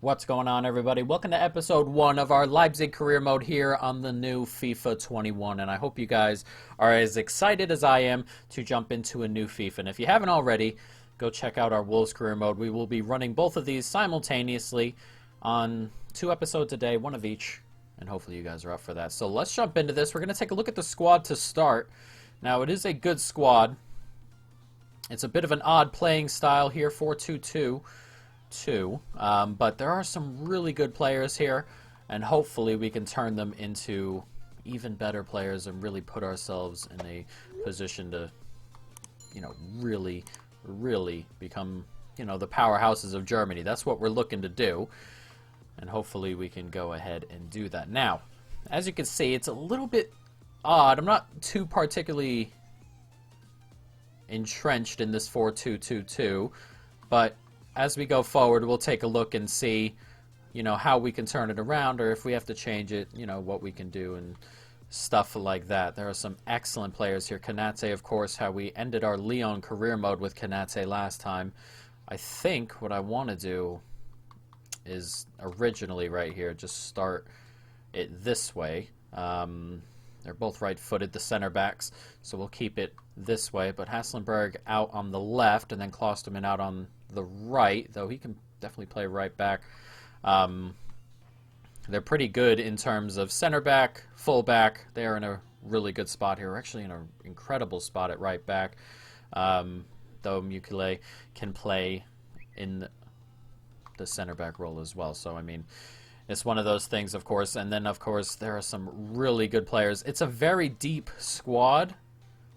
What's going on, everybody? Welcome to episode 1 of our Leipzig career mode here on the new FIFA 21, and I hope you guys are as excited as I am to jump into a new FIFA. And if you haven't already, go check out our Wolves career mode. We will be running both of these simultaneously on 2 episodes a day, one of each, and hopefully you guys are up for that. So let's jump into this. We're going to take a look at the squad to start. Now, it is a good squad. It's a bit of an odd playing style here, 4-2-2. But there are some really good players here, and hopefully we can turn them into even better players and really put ourselves in a position to, really become, the powerhouses of Germany. That's what we're looking to do, and hopefully we can go ahead and do that. Now, as you can see, it's a little bit odd. I'm not too particularly entrenched in this 4-2-2-2, but as we go forward, we'll take a look and see, how we can turn it around, or if we have to change it, what we can do and stuff like that. There are some excellent players here. Konate, of course, how we ended our Lyon career mode with Konate last time. I think what I want to do is originally right here, just start it this way. They're both right-footed, the center backs, so we'll keep it this way. But Hasselberg out on the left, and then Klosterman out on the right, though he can definitely play right back. They're pretty good in terms of center back, full back. They are in a really good spot here. We're actually in an incredible spot at right back, though Mukele can play in the center back role as well. So, I mean, it's one of those things, of course. And then, of course, there are some really good players. It's a very deep squad.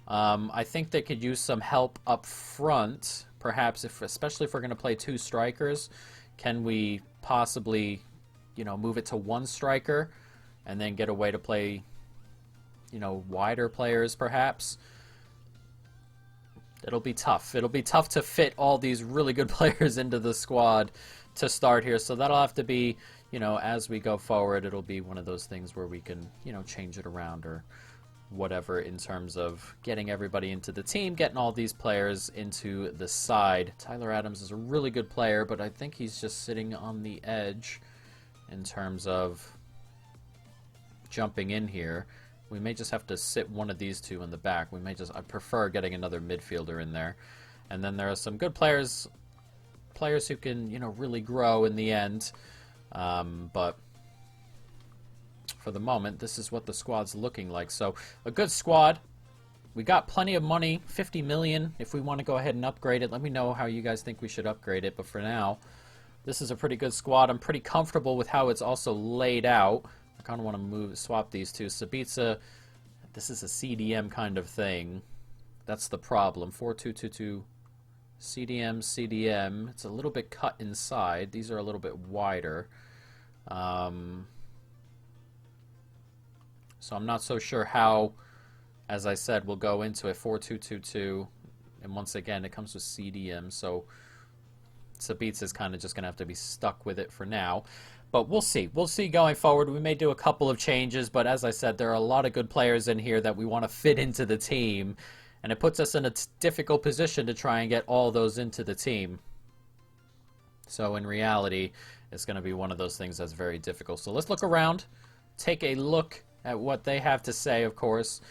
I think they could use some help up front. Perhaps, especially if we're going to play 2 strikers, can we possibly, move it to 1 striker and then get a way to play, wider players, perhaps? It'll be tough. It'll be tough to fit all these really good players into the squad to start here. So that'll have to be, as we go forward, it'll be one of those things where we can, change it around or whatever in terms of getting everybody into the team, getting all these players into the side. Tyler Adams is a really good player, but I think he's just sitting on the edge in terms of jumping in here. We may just have to sit one of these 2 in the back. I prefer getting another midfielder in there. And then there are some good players who can, really grow in the end. But for the moment, this is what the squad's looking like. So, a good squad. We got plenty of money, 50 million, if we want to go ahead and upgrade it. Let me know how you guys think we should upgrade it. But for now, this is a pretty good squad. I'm pretty comfortable with how it's also laid out. I kind of want to swap these 2. Sabitzer, this is a CDM kind of thing. That's the problem. 4-2-2-2. CDM. It's a little bit cut inside. These are a little bit wider. So I'm not so sure how, as I said, we'll go into it. 4-2-2-2. And once again, it comes with CDM. So Sabitzer is kind of just going to have to be stuck with it for now. But we'll see. We'll see going forward. We may do a couple of changes. But as I said, there are a lot of good players in here that we want to fit into the team. And it puts us in a difficult position to try and get all those into the team. So in reality, it's going to be one of those things that's very difficult. So let's look around. Take a look at what they have to say, of course.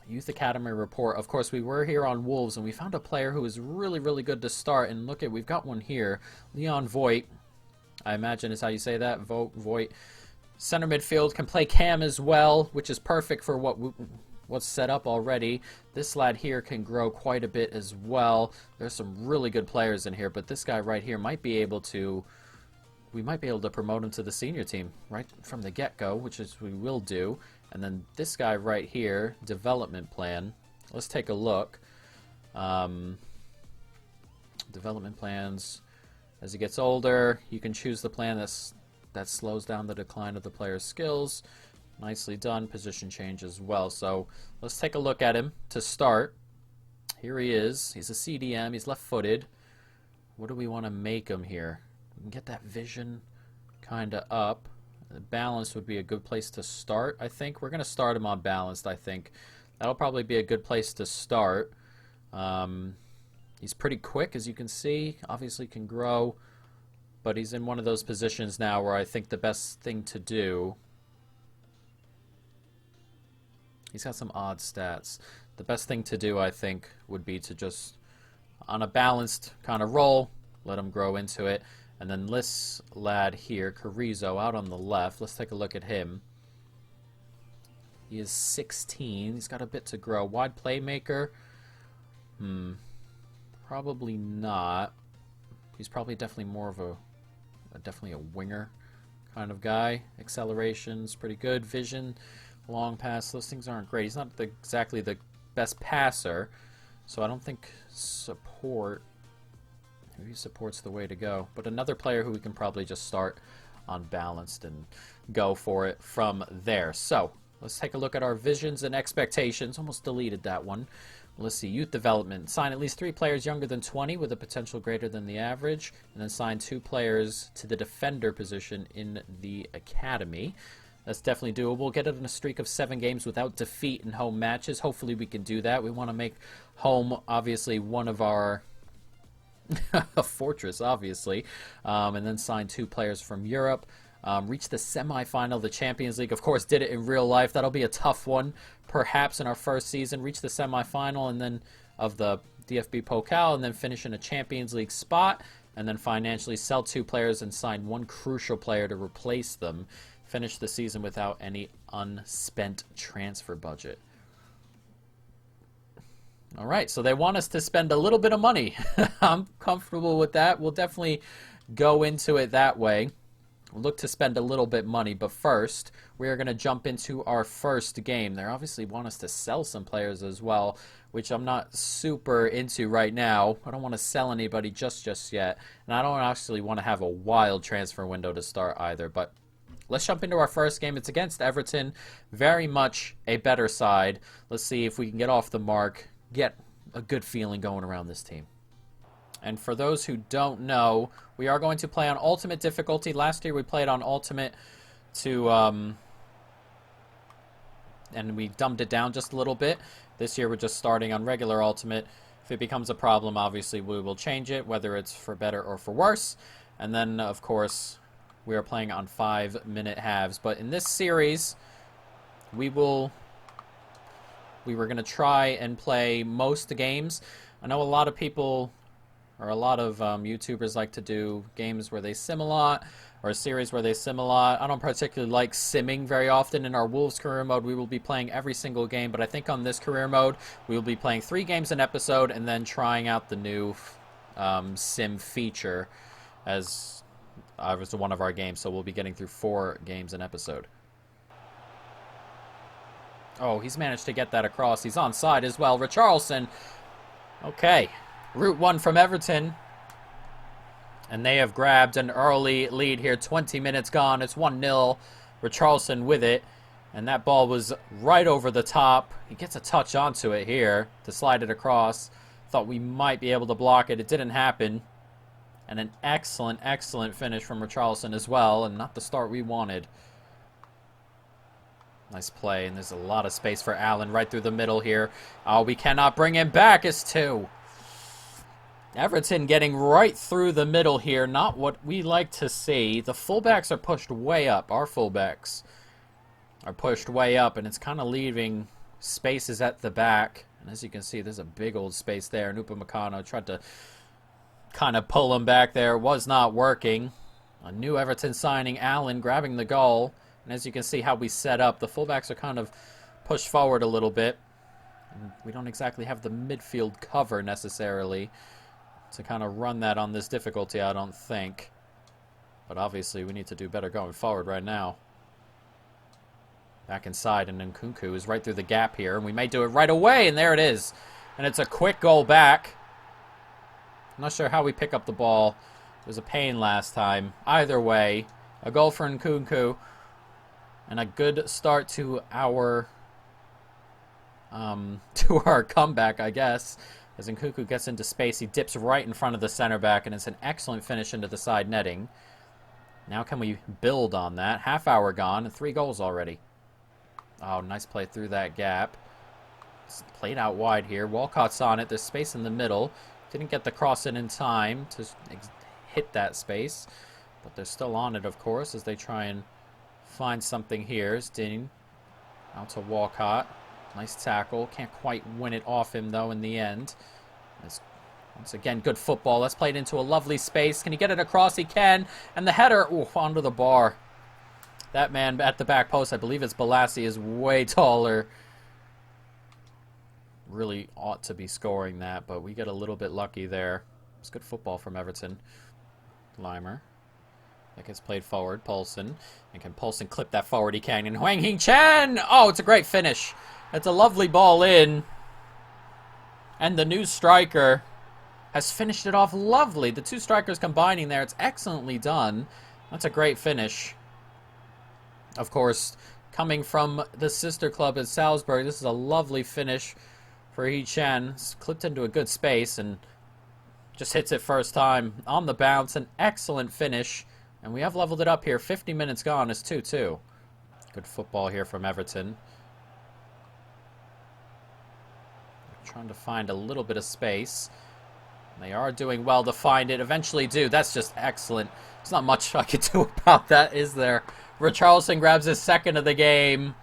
Youth Academy report. Of course, we were here on Wolves, and we found a player who is really, really good to start. And look we've got one here. Leon Voigt, I imagine is how you say that. Voigt. Center midfield, can play cam as well, which is perfect for what's set up already. This lad here can grow quite a bit as well. There's some really good players in here, but this guy right here might be able to... We might be able to promote him to the senior team right from the get-go, which is we will do. And then this guy right here, development plan. Let's take a look. Development plans. As he gets older, you can choose the plan that slows down the decline of the player's skills. Nicely done. Position change as well. So let's take a look at him to start. Here he is. He's a CDM. He's left-footed. What do we want to make him here? We can get that vision kind of up. The balance would be a good place to start, I think. We're going to start him on balanced, I think. That'll probably be a good place to start. He's pretty quick, as you can see. Obviously can grow but he's in one of those positions now where I think the best thing to do... He's got some odd stats. The best thing to do, I think, would be to just, on a balanced kind of roll, let him grow into it. And then this lad here, Carrizo, out on the left, let's take a look at him. He is 16. He's got a bit to grow. Wide playmaker? Probably not. He's probably definitely more of definitely a winger kind of guy. Acceleration's pretty good. Vision, long pass, those things aren't great. He's not exactly the best passer, so I don't think support... Maybe support's the way to go. But another player who we can probably just start unbalanced and go for it from there. So, let's take a look at our visions and expectations. Almost deleted that one. Let's see. Youth development. Sign at least 3 players younger than 20 with a potential greater than the average. And then sign 2 players to the defender position in the academy. That's definitely doable. Get it in a streak of 7 games without defeat in home matches. Hopefully we can do that. We want to make home, obviously, one of our... a fortress, obviously. And then sign 2 players from Europe. Reach the semifinal of the Champions League. Of course, did it in real life. That'll be a tough one, perhaps, in our first season. Reach the semifinal and then of the DFB Pokal, and then finish in a Champions League spot. And then financially sell 2 players and sign 1 crucial player to replace them. Finish the season without any unspent transfer budget. All right, so they want us to spend a little bit of money. I'm comfortable with that. We'll definitely go into it that way. We'll look to spend a little bit money, but first, we are going to jump into our first game. They obviously want us to sell some players as well, which I'm not super into right now. I don't want to sell anybody just yet, and I don't actually want to have a wild transfer window to start either, but let's jump into our first game. It's against Everton, very much a better side. Let's see if we can get off the mark, get a good feeling going around this team. And for those who don't know, we are going to play on Ultimate difficulty. Last year we played on Ultimate and we dumbed it down just a little bit. This year we're just starting on regular Ultimate. If it becomes a problem, obviously we will change it, whether it's for better or for worse. And then, of course, we are playing on 5-minute halves. But in this series, we were going to try and play most games. I know a lot of people, or a lot of YouTubers like to do games where they sim a lot, or a series where they sim a lot. I don't particularly like simming very often. In our Wolves career mode, we will be playing every single game, but I think on this career mode, we will be playing 3 games an episode and then trying out the new sim feature as one of our games, so we'll be getting through 4 games an episode. Oh, he's managed to get that across. He's onside as well. Richarlison. Okay. Route 1 from Everton. And they have grabbed an early lead here. 20 minutes gone. It's 1-0. Richarlison with it. And that ball was right over the top. He gets a touch onto it here to slide it across. Thought we might be able to block it. It didn't happen. And an excellent, excellent finish from Richarlison as well. And not the start we wanted. Nice play, and there's a lot of space for Allen right through the middle here. Oh, we cannot bring him back. It's 2. Everton getting right through the middle here. Not what we like to see. The fullbacks are pushed way up. Our fullbacks are pushed way up, and it's kind of leaving spaces at the back. And as you can see, there's a big old space there. And Upamecano tried to kind of pull him back there. Was not working. A new Everton signing, Allen, grabbing the goal. And as you can see how we set up, the fullbacks are kind of pushed forward a little bit. And we don't exactly have the midfield cover necessarily to kind of run that on this difficulty, I don't think. But obviously we need to do better going forward right now. Back inside, and Nkunku is right through the gap here. And we may do it right away, and there it is. And it's a quick goal back. I'm not sure how we pick up the ball. It was a pain last time. Either way, a goal for Nkunku. And a good start to our comeback, I guess. As Nkunku gets into space, he dips right in front of the center back, and it's an excellent finish into the side netting. Now can we build on that? Half hour gone, and 3 goals already. Oh, nice play through that gap. It's played out wide here. Walcott's on it. There's space in the middle. Didn't get the cross in time to hit that space. But they're still on it, of course, as they try and find something here. Here's Dean out to Walcott. Nice tackle. Can't quite win it off him, though, in the end. It's, once again, good football. Let's play it into a lovely space. Can he get it across? He can. And the header, onto the bar. That man at the back post, I believe it's Balassi, is way taller. Really ought to be scoring that, but we get a little bit lucky there. It's good football from Everton. Limer. That gets played forward. Poulsen. And can Poulsen clip that forward? He can. And Hwang Hee-chan! Oh, it's a great finish. It's a lovely ball in. And the new striker has finished it off lovely. The two strikers combining there. It's excellently done. That's a great finish. Of course, coming from the sister club at Salzburg, this is a lovely finish for Hee-chan. It's clipped into a good space and just hits it first time on the bounce. An excellent finish. And we have leveled it up here. 50 minutes gone. It's 2-2. Good football here from Everton. Trying to find a little bit of space. They are doing well to find it. Eventually do. That's just excellent. There's not much I could do about that, is there? Richarlison grabs his second of the game.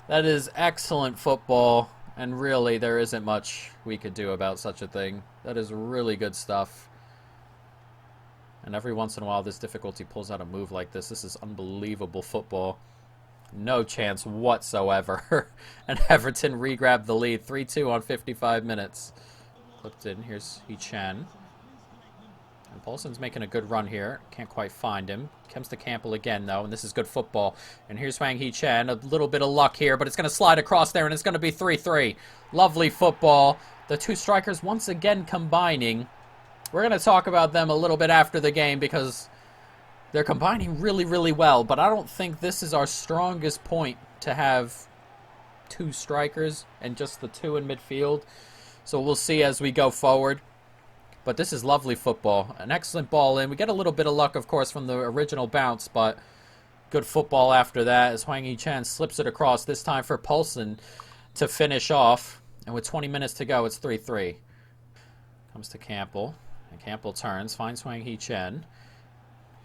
That is excellent football. And really, there isn't much we could do about such a thing. That is really good stuff. And every once in a while, this difficulty pulls out a move like this. This is unbelievable football. No chance whatsoever. And Everton re-grabbed the lead. 3-2 on 55 minutes. Clipped in. Here's Hee-chan. And Poulsen's making a good run here. Can't quite find him. Comes to Campbell again, though, and this is good football. And here's Hwang Hee-chan. A little bit of luck here, but it's going to slide across there, and it's going to be 3-3. Lovely football. The two strikers once again combining. We're going to talk about them a little bit after the game because they're combining really, really well. But I don't think this is our strongest point to have two strikers and just the two in midfield. So we'll see as we go forward. But this is lovely football. An excellent ball in. We get a little bit of luck, of course, from the original bounce, but good football after that as Hwang Hee-chan slips it across, this time for Poulsen to finish off. And with 20 minutes to go, it's 3-3. Comes to Campbell. And Campbell turns, finds Hwang Hee-chan.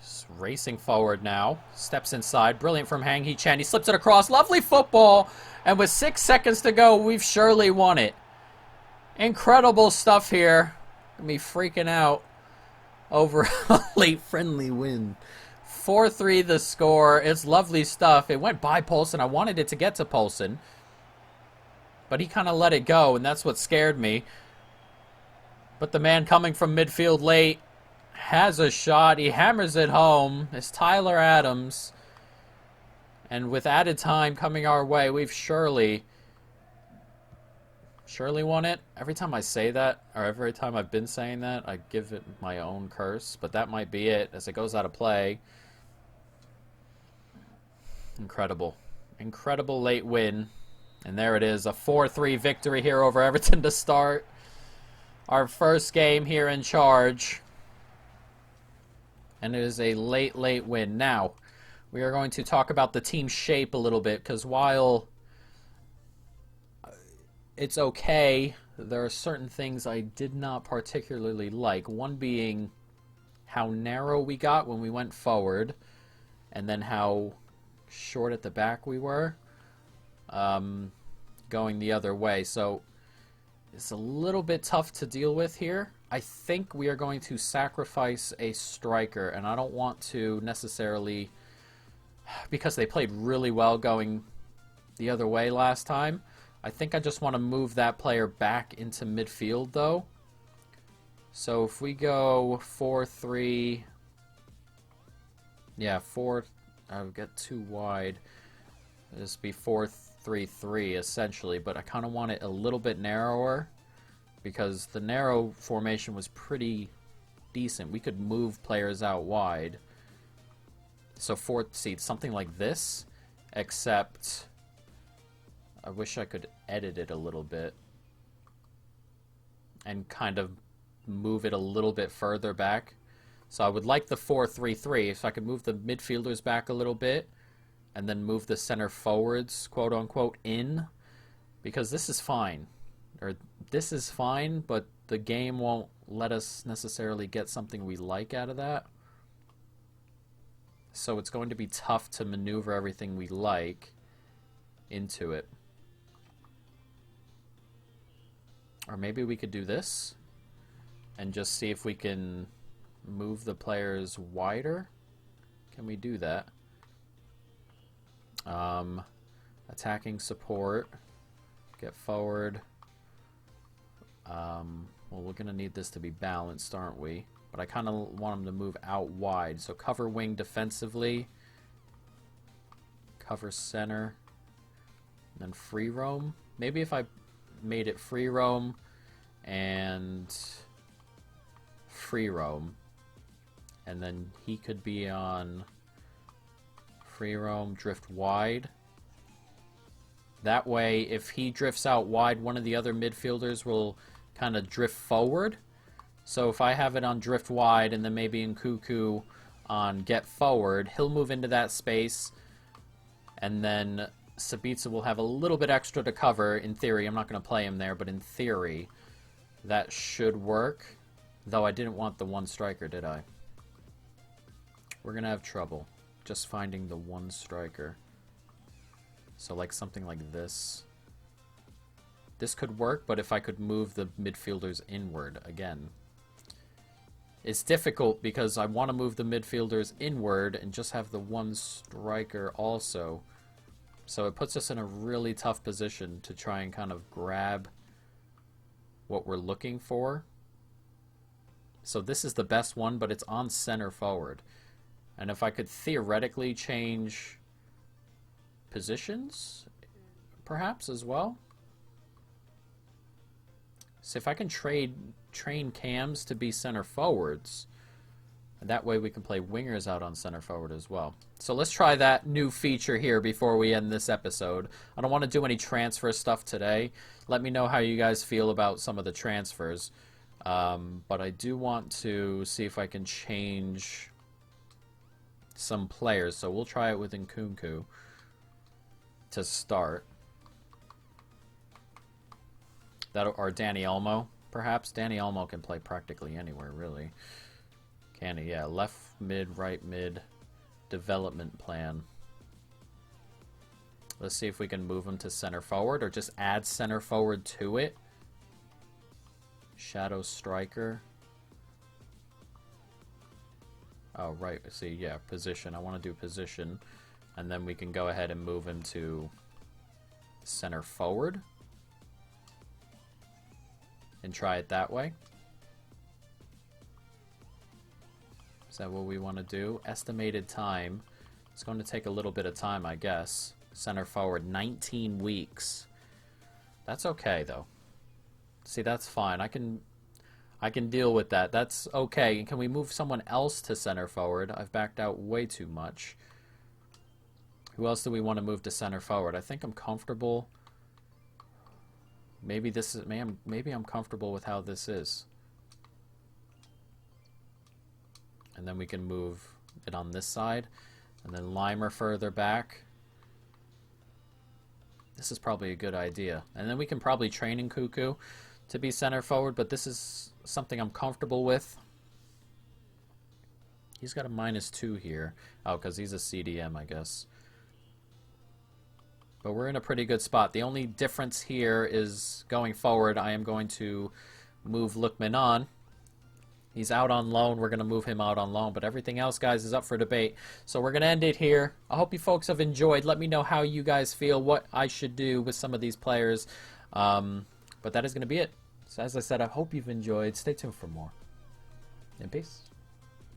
Just racing forward now. Steps inside. Brilliant from Hwang Hee-chan. He slips it across. Lovely football. And with 6 seconds to go, we've surely won it. Incredible stuff here. Me freaking out over a late friendly win. 4-3 the score. It's lovely stuff. It went by Poulsen. I wanted it to get to Poulsen. But he kind of let it go, and that's what scared me. But the man coming from midfield late has a shot. He hammers it home. It's Tyler Adams. And with added time coming our way, we've surely won it. Every time I say that, or every time I've been saying that, I give it my own curse. But that might be it as it goes out of play. Incredible. Incredible late win. And there it is, a 4-3 victory here over Everton to start our first game here in charge. And it is a late, late win. Now, we are going to talk about the team shape a little bit, because while it's okay, there are certain things I did not particularly like. One being how narrow we got when we went forward, and then how short at the back we were going the other way. So it's a little bit tough to deal with here. I think we are going to sacrifice a striker, and I don't want to necessarily, because they played really well going the other way last time. I think I just want to move that player back into midfield, though. So if we go 4-3... Yeah, I'll get too wide. This would be 4-3-3, essentially. But I kind of want it a little bit narrower, because the narrow formation was pretty decent. We could move players out wide. So something like this, except I wish I could edit it a little bit and kind of move it a little bit further back. So I would like the 4-3-3 if I could move the midfielders back a little bit and then move the center forwards, quote unquote, in, because this is fine. Or this is fine, but the game won't let us necessarily get something we like out of that. So it's going to be tough to maneuver everything we like into it. Or maybe we could do this and just see if we can move the players wider. Can we do that? Attacking support. Get forward. Well, we're going to need this to be balanced, aren't we? But I kind of want them to move out wide. So cover wing defensively. Cover center. And then free roam. Maybe if I made it free roam and free roam. And then he could be on free roam, drift wide. That way, if he drifts out wide, one of the other midfielders will kind of drift forward. So if I have it on drift wide and then maybe Nkunku on get forward, he'll move into that space. And then Sabitzer will have a little bit extra to cover. In theory, I'm not going to play him there, but in theory, that should work. Though I didn't want the one striker, did I? We're going to have trouble just finding the one striker. So like something like this. This could work, but if I could move the midfielders inward again. It's difficult because I want to move the midfielders inward and just have the one striker also. So it puts us in a really tough position to try and kind of grab what we're looking for. So this is the best one, but it's on center forward. And if I could theoretically change positions, perhaps, as well. So if I can train cams to be center forwards, that way we can play wingers out on center forward as well. So let's try that new feature here before we end this episode. I don't want to do any transfer stuff today. Let me know how you guys feel about some of the transfers. But I do want to see if I can change some players. So we'll try it with Nkunku to start. That or Danny Olmo, perhaps. Danny Olmo can play practically anywhere, really. Can he? Yeah, left mid, right mid, development plan. Let's see if we can move him to center forward or just add center forward to it. Shadow striker. Oh, right. See, yeah, position. I want to do position. And then we can go ahead and move him to center forward. And try it that way. Is that what we want to do? Estimated time. It's going to take a little bit of time, I guess. Center forward, 19 weeks. That's okay, though. See, that's fine. I can deal with that. That's okay. Can we move someone else to center forward? I've backed out way too much. Who else do we want to move to center forward? I think I'm comfortable. Maybe this is maybe I'm comfortable with how this is. And then we can move it on this side. And then Limer further back. This is probably a good idea. And then we can probably train Nkunku to be center forward, but this is something I'm comfortable with. He's got a -2 here. Oh, because he's a CDM, I guess. But we're in a pretty good spot. The only difference here is going forward, I am going to move Lookman on. He's out on loan. We're going to move him out on loan. But everything else, guys, is up for debate. So we're going to end it here. I hope you folks have enjoyed. Let me know how you guys feel, what I should do with some of these players. But that is going to be it. So as I said, I hope you've enjoyed. Stay tuned for more. And peace.